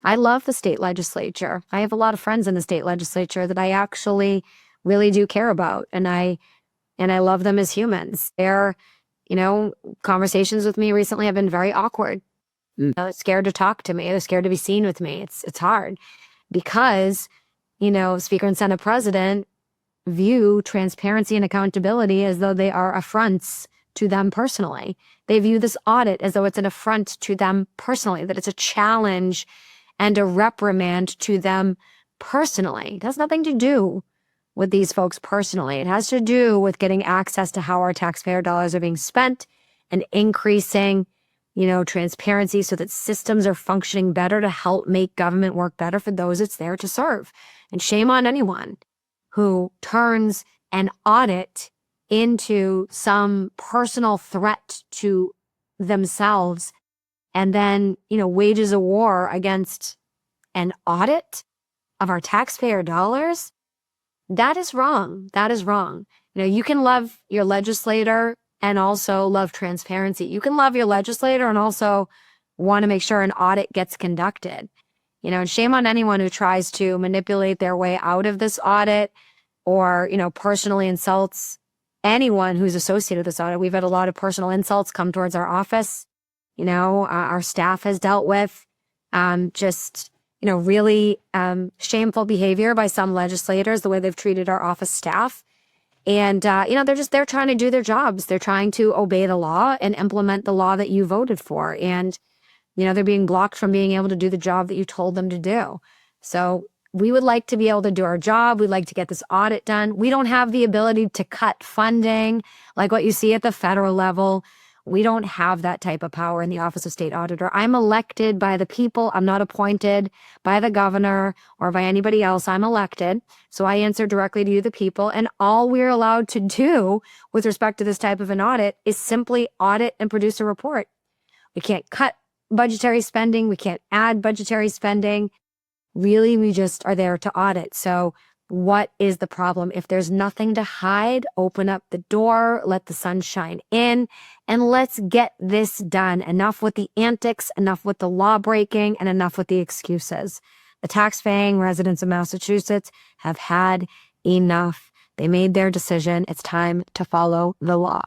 I love the state legislature. I have a lot of friends in the state legislature that I actually really do care about, and I love them as humans. Their, conversations with me recently have been very awkward. They're scared to talk to me. They're scared to be seen with me. It's hard because, Speaker and Senate President view transparency and accountability as though they are affronts to them personally. They view this audit as though it's an affront to them personally, that it's a challenge and a reprimand to them personally. It has nothing to do with these folks personally. It has to do with getting access to how our taxpayer dollars are being spent and increasing, transparency so that systems are functioning better to help make government work better for those it's there to serve. And shame on anyone who turns an audit into some personal threat to themselves and then, wages a war against an audit of our taxpayer dollars. That is wrong. That is wrong. You can love your legislator and also love transparency. You can love your legislator and also want to make sure an audit gets conducted. And shame on anyone who tries to manipulate their way out of this audit or, personally insults anyone who's associated with this audit. We've had a lot of personal insults come towards our office. Our staff has dealt with really shameful behavior by some legislators, the way they've treated our office staff. And, they're trying to do their jobs. They're trying to obey the law and implement the law that you voted for. And, they're being blocked from being able to do the job that you told them to do. So we would like to be able to do our job. We'd like to get this audit done. We don't have the ability to cut funding like what you see at the federal level. We don't have that type of power in the Office of State Auditor. I'm elected by the people. I'm not appointed by the governor or by anybody else. I'm elected. So I answer directly to you, the people. And all we're allowed to do with respect to this type of an audit is simply audit and produce a report. We can't cut budgetary spending. We can't add budgetary spending. Really, we just are there to audit. So what is the problem? If there's nothing to hide, open up the door, let the sun shine in, and let's get this done. Enough with the antics, enough with the law breaking, and enough with the excuses. The tax-paying residents of Massachusetts have had enough. They made their decision. It's time to follow the law.